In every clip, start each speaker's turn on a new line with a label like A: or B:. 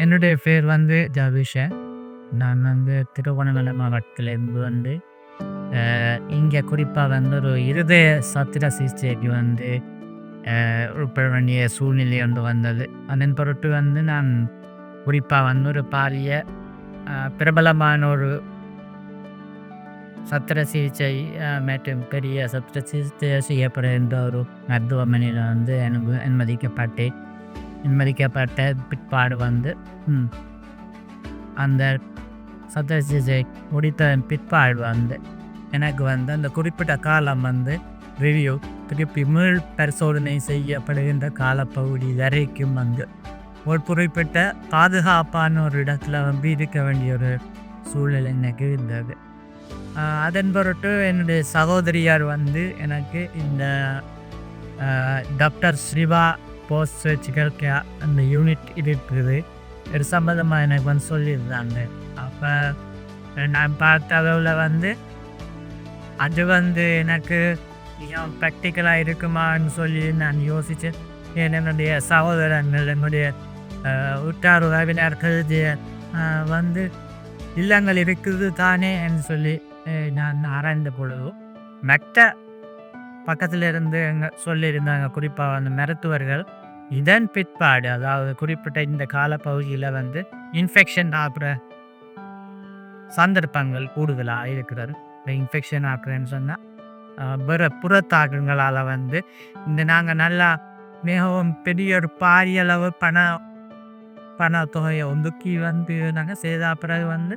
A: என்னுடைய பேர் வந்து ஜாபிஷன். நான் வந்து திருவண்ணாமலை மாவட்டத்திலேருந்து வந்து இங்கே குறிப்பாக வந்து ஒரு இருதய சத்திர சிகிச்சைக்கு வந்து உட்பட வேண்டிய சூழ்நிலை ஒன்று வந்தது. அதன் பொருட்டு வந்து நான் குறிப்பாக வந்து ஒரு பாரிய பிரபலமான ஒரு சத்திர சிகிச்சை மற்றும் பெரிய சத்திர சிகிச்சை செய்யப்படுகின்ற ஒரு மருத்துவமனையில் வந்து எனக்கு அனுமதிக்கப்பட்ட பிற்பாடு வந்து அந்த சத்திர சிகிச்சை முடித்த பிற்பாடு வந்து எனக்கு வந்து அந்த குறிப்பிட்ட காலம் வந்து ரிவ்யூ திருப்பி மீள் பரிசோதனை செய்யப்படுகின்ற காலப்பகுதி வரைக்கும் வந்து ஒரு குறிப்பிட்ட பாதுகாப்பான ஒரு இடத்துல வந்து இருக்க வேண்டிய ஒரு சூழ்நிலை எனக்கு இருந்தது. அதன் பொருட்டு என்னுடைய சகோதரியார் வந்து எனக்கு இந்த டாக்டர் ஸ்ரீவா போஸ்ட் சர்ஜிக்கல் கேர் அந்த யூனிட் இருக்குது இது சம்மந்தமாக எனக்கு வந்து சொல்லியிருந்தாங்க. அப்போ நான் பார்த்த அளவில் வந்து அது வந்து எனக்கு ப்ராக்டிக்கலாக இருக்குமான்னு சொல்லி நான் யோசித்தேன். என்னுடைய சகோதரங்கள் என்னுடைய உற்றார் உறவினர்கள் வந்து இல்லங்கள் இருக்குது தானேன்னு சொல்லி நான் ஆராய்ந்த பொழுதும் மற்ற பக்கத்தில் இருந்து சொல்லியிருந்தாங்க. குறிப்பாக அந்த மருத்துவர்கள் இதன் பிற்பாடு அதாவது குறிப்பிட்ட இந்த காலப்பகுதியில் வந்து இன்ஃபெக்ஷன் ஆகிற சந்தர்ப்பங்கள் கூடுதலாக இருக்கிறது. இந்த இன்ஃபெக்ஷன் ஆகுறேன்னு சொன்னால் வேறு புறத்தாக்கங்களால் வந்து இந்த நாங்கள் நல்லா மிகவும் பெரிய ஒரு பாரியளவு பண தொகையை ஒதுக்கி வந்து நாங்கள் செய்த பிறகு வந்து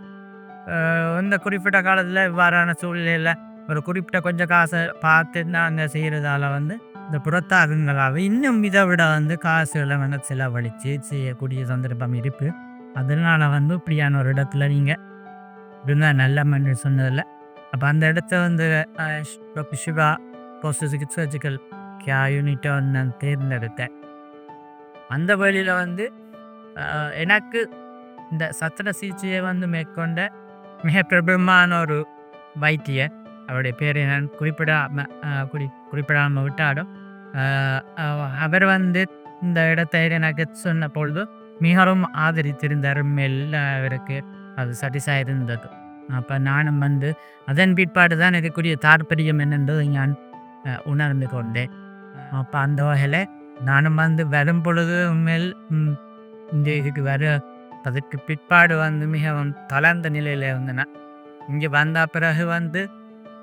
A: இந்த குறிப்பிட்ட காலத்தில் இவ்வாறான சூழ்நிலையில் ஒரு குறிப்பிட்ட கொஞ்சம் காசை பார்த்து நாங்கள் செய்கிறதால வந்து இந்த புறத்தாக்கங்களாக இன்னும் இதை விட வந்து காசுகளை வந்து செலவழித்து செய்யக்கூடிய சந்தர்ப்பம் இருக்குது. அதனால் வந்து இப்படியான ஒரு இடத்துல நீங்கள் இருந்தால் நல்ல மண்ணு சொன்னதில்லை. அப்போ அந்த இடத்த வந்து சிவா போஸ்ட் சர்ஜிக்கல் கேர் யூனிட்டை வந்து நான் தேர்ந்தெடுத்தேன். அந்த வழியில் வந்து எனக்கு இந்த சத்திர சிகிச்சையை வந்து மேற்கொண்ட மிக பிரபலமான ஒரு வைத்தியர், அவருடைய பேரை நான் குறிப்பிடாமல் விட்டாலும் அவர் வந்து இந்த இடத்தை எனக்கு சொன்ன பொழுது மிகவும் ஆதரித்திருந்தார். மேல் அவருக்கு அது சட்டிசாக இருந்தது. அப்போ நானும் வந்து அதன் பிற்பாடு தான் இதுக்குரிய தாற்பயம் என்னென்றது நான் உணர்ந்து கொண்டேன். அப்போ அந்த வகையில் நானும் வந்து வரும் பொழுது மேல் இந்த இதுக்கு அதற்கு பிற்பாடு வந்து மிகவும் தளர்ந்த நிலையில் இருந்தேன். இங்கே வந்த பிறகு வந்து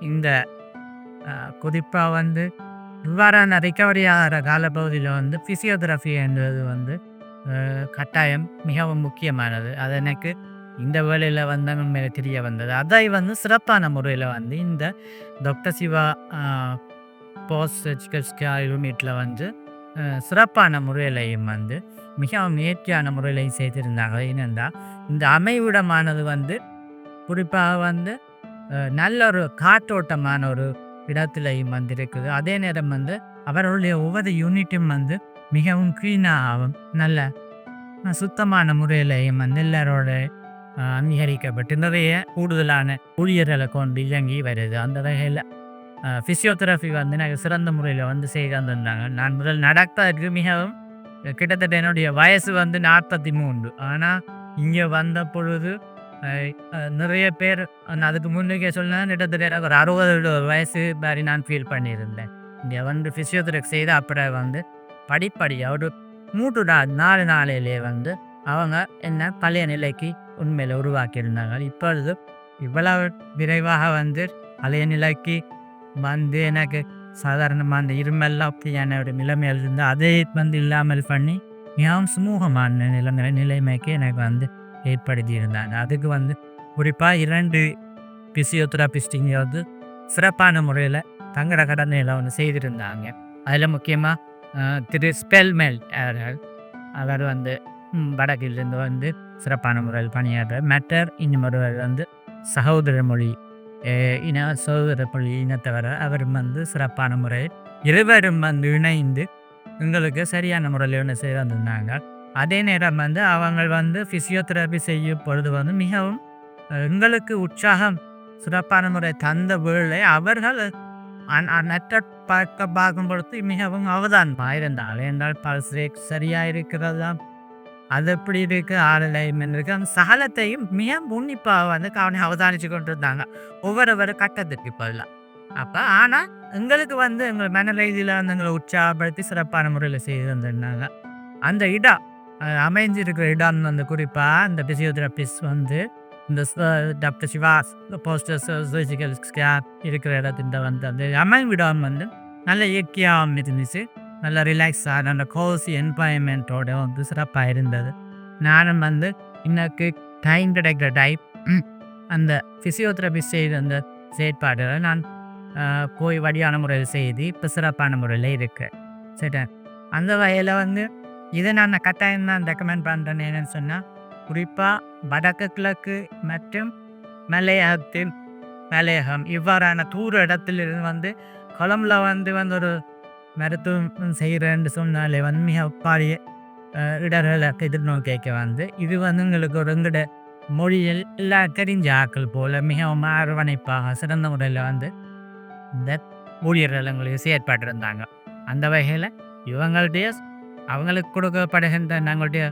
A: இந்த குறிப்பாக வந்து இவ்வாறான ரிகவரி ஆகிற காலப்பகுதியில் வந்து ஃபிசியோதெரபி என்பது வந்து கட்டாயம் மிகவும் முக்கியமானது. அது எனக்கு இந்த வேலையில் வந்து மேலே தெரிய வந்தது. அதை வந்து சிறப்பான முறையில் வந்து இந்த doctor Siva post surgical care யூனிட்டில் வந்து சிறப்பான முறையிலையும் வந்து மிகவும் நேர்த்தியான முறையிலையும் செய்திருந்தாங்க. ஏனென்றால் இந்த அமைவிடமானது வந்து குறிப்பாக வந்து நல்ல ஒரு காற்றோட்டமான ஒரு இடத்துலையும் வந்து இருக்குது. அதே நேரம் வந்து அவர்களுடைய ஒவ்வொரு யூனிட்டும் வந்து மிகவும் க்ளீனாகவும் நல்ல சுத்தமான முறையிலையும் வந்து எல்லாரோட அங்கீகரிக்கப்பட்டு நிறைய கூடுதலான ஊழியர்களை கொண்டு இயங்கி வருது. அந்த வகையில் ஃபிசியோதெரபி வந்து எனக்கு சிறந்த முறையில் வந்து செய்து வந்திருந்தாங்க. நான் முதல் நடக்கிறதுக்கு மிகவும் கிட்டத்தட்ட என்னுடைய வயசு வந்து 43. ஆனால் இங்கே வந்த பொழுது நிறைய பேர் அதுக்கு முன்னுக்கே சொன்னால் கிட்டத்தட்ட ஒரு 60 வயசு மாதிரி நான் ஃபீல் பண்ணியிருந்தேன். இங்கே வந்து ஃபிசியோதெரபி செய்த அப்புறம் வந்து படிப்படியாக ஒரு 4 நாளிலே வந்து அவங்க என்ன பழைய நிலைக்கு உண்மையில் உருவாக்கியிருந்தாங்க. இப்பொழுது இவ்வளவு விரைவாக வந்து பழைய நிலைக்கு வந்து எனக்கு சாதாரணமாக அந்த இருமெல்லாம் அப்படியான ஒரு நிலைமையில் இருந்து அதை வந்து இல்லாமல் பண்ணி மிகவும் சுமூகமான நிலைமைக்கு எனக்கு வந்து ஏற்படுத்தி இருந்தாங்க. அதுக்கு வந்து குறிப்பாக 2 பிசியோதெரபிஸ்டிங்க வந்து சிறப்பான முறையில் தங்கட கடனையில் வந்து செய்திருந்தாங்க. அதில் முக்கியமாக திரு ஸ்பெல்மெல் அவர் வந்து வடக்கிலிருந்து வந்து சிறப்பான முறையில் பணியாற்ற மற்றர் இன்னும் ஒருவர் வந்து சகோதர மொழி இனத்தவர அவரும் வந்து சிறப்பான முறையில் இருவரும் வந்து இணைந்து எங்களுக்கு சரியான முறையில் ஒன்று செய்து வந்திருந்தாங்க. அதே நேரம் வந்து அவங்க வந்து ஃபிசியோதெரபி செய்யும் பொழுது வந்து மிகவும் எங்களுக்கு உற்சாகம் சிறப்பான முறை தந்த வேளை அவர்கள் பார்க்கும் பொழுது மிகவும் அவதானமாக இருந்தார்கள். என்றால் பல்ஸ் ரேட் சரியாக இருக்கிறதா, அது எப்படி இருக்கு, ஆரலைன்மென்ட் இருக்கு. அந்த சகலத்தையும் மிக உன்னிப்பா வந்து அவதானிச்சு கொண்டிருந்தாங்க. ஒவ்வொரு கட்டத்துக்கு இப்பல்லாம். அப்ப ஆனா, எங்களுக்கு வந்து எங்க மன ரீதியில வந்து எங்கள உற்சாகப்படுத்தி சிறப்பான முறையில செய்து தந்திருந்தாங்க. அந்த இடம் அமைஞ்சிருக்கிற இடம் வந்து குறிப்பா இந்த பிசியோதெரபிஸ்ட் வந்து இந்த doctor Siva's post surgical care இருக்கிற இடத்துல வந்து அந்த அமைவிடம் வந்து நல்ல இயற்கையாகவும் இருந்துச்சு. நல்ல ரிலாக்ஸான அந்த கோசி என்வாயன்மெண்ட்டோட வந்து சிறப்பாக இருந்தது. நானும் வந்து எனக்கு டைம் கிடைக்கிற டைம் அந்த ஃபிசியோதெரபிஸ்ட் செய்த அந்த செயற்பாடுகளை நான் போய் வழியான முறையில் செய்து இப்போ சிறப்பான முறையில் இருக்கு. சரி, அந்த வகையில் வந்து இதை நான் கட்டாயம் தான் ரெக்கமெண்ட் பண்ணுறேன். என்னன்னு சொன்னால் குறிப்பாக வடக்கு கிழக்கு மற்றும் மலையகத்தின் மலையகம் இவ்வாறான தூர இடத்திலிருந்து வந்து கொழம்புல வந்து வந்து ஒரு மருத்துவம் செய்கிறேன்னு சொன்னாலே வந்து மிக பாரிய இடர்களை எதிர்நோக்கிக்க வந்து இது வந்து உங்களுக்கு ஒரு எங்கட மொழியில் எல்லா தெரிஞ்ச ஆக்கள் போல மிகவும் அரவணைப்பாக சிறந்த முறையில் வந்து இந்த ஊழியர்கள் எங்களுக்கு செயற்பட்டிருந்தாங்க. அந்த வகையில் இவங்களுடைய அவங்களுக்கு கொடுக்கப்படுகின்ற நாங்களுடைய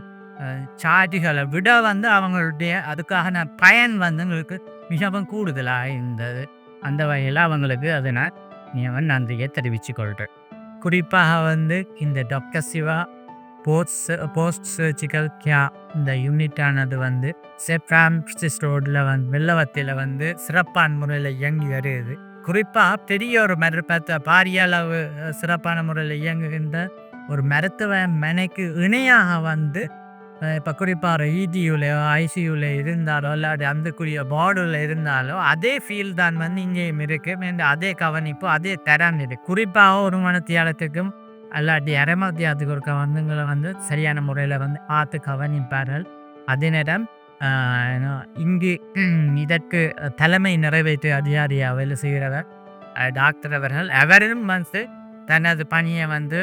A: சார்ஜுகளை விட வந்து அவங்களுடைய அதுக்கான பயன் வந்து எங்களுக்கு மிகவும் கூடுதலாக இருந்தது. அந்த வகையில் அவங்களுக்கு அதை நான் நன்றியை தெரிவித்துக் கொள்கிறேன். குறிப்பாக வந்து இந்த doctor Siva post surgical care இந்த யூனிட்டானது வந்து செப்ராம்சிஸ் ரோடில் வந்து வெள்ளவத்தியில் வந்து சிறப்பான முறையில் இயங்கி வருது. குறிப்பாக பெரிய ஒரு மருத்துவ பாரிய அளவு சிறப்பான முறையில் இயங்குகின்ற ஒரு மருத்துவ மனைக்கு இணையாக வந்து இப்போ குறிப்பாக இடியூலையோ ஐசியூவில் இருந்தாலோ இல்லாட்டி அந்தக்குரிய வார்டில் இருந்தாலோ அதே ஃபீல் தான் வந்து இங்கேயும் இருக்குது. அதே கவனிப்பு அதே தரம் இருக்குது. குறிப்பாக ஒரு மனத்தியாலத்துக்கும் அல்லாட்டி அரைமத்தியாலத்துக்கு ஒரு கவனங்களை வந்து சரியான முறையில் வந்து பார்த்து கவனிப்பார்கள். அதே நேரம் இங்கு இதற்கு தலைமை நிறைவேற்று அதிகாரியாக வேலை செய்கிறவர் டாக்டர் அவர்கள் அவரும் வந்து தனது பணியை வந்து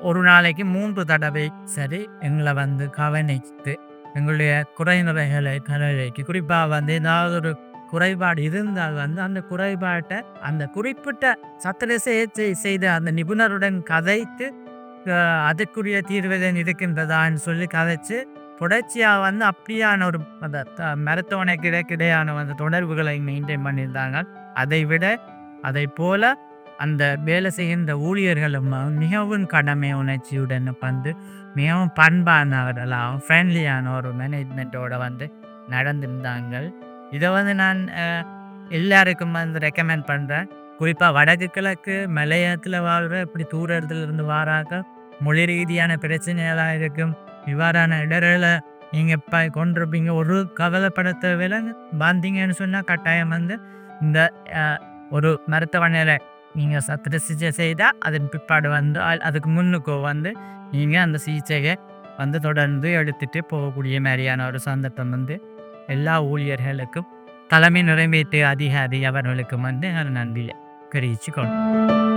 A: ஒரு நாளைக்கு 3 தடவை சரி எங்களை வந்து கவனித்து எங்களுடைய குறைநிறைகளை கலைக்கு குறிப்பாக வந்து ஏதாவது ஒரு குறைபாடு இருந்தால் வந்து அந்த குறைபாட்டை அந்த குறிப்பிட்ட சத்திர சிகிச்சை செய்த அந்த நிபுணருடன் கதைத்து அதுக்குரிய தீர்வுகள் இருக்கின்றதான்னு சொல்லி கதைச்சு தொடர்ச்சியாக வந்து அப்படியான ஒரு அந்த மருத்துவனைக்கு இடையான அந்த தொடர்புகளை மெயின்டைன் பண்ணியிருந்தாங்க. அதை போல அந்த வேலை செய்கின்ற ஊழியர்களும் மிகவும் கடமை உணர்ச்சியுடன் வந்து மிகவும் பண்பானவர்களாகவும் ஃப்ரெண்ட்லியான ஒரு மேனேஜ்மெண்ட்டோட வந்து நடந்திருந்தாங்க. இதை வந்து நான் எல்லாருக்கும் வந்து ரெக்கமெண்ட் பண்ணுறேன். குறிப்பாக வடக்கு கிழக்கு மலையத்தில் வாழ்கிற இப்படி தூர இடத்துலேருந்து வாராக மொழி ரீதியான பிரச்சனைகளாக இருக்கும். இவ்வாறான இடர்களை நீங்கள் இப்போ கொண்டிருப்பீங்க. ஒரு கவலைப்பட தேவையில்லை. வந்தீங்கன்னு சொன்னால் கட்டாயம் வந்து இந்த ஒரு மருத்துவமனையில் நீங்கள் சத்திர சிகிச்சை செய்தால் அதன் பிற்பாடு வந்து அதுக்கு முன்னுக்கோ வந்து நீங்கள் அந்த சிகிச்சையை வந்து தொடர்ந்து எடுத்துகிட்டு போகக்கூடிய மாதிரியான ஒரு சந்தர்ப்பம் வந்து எல்லா ஊழியர்களுக்கும் தலைமை நிறைவேற்று அதிகாரி அவர்களுக்கும் வந்து நான் நன்றியை தெரிவித்துக்கொள்கிறேன்.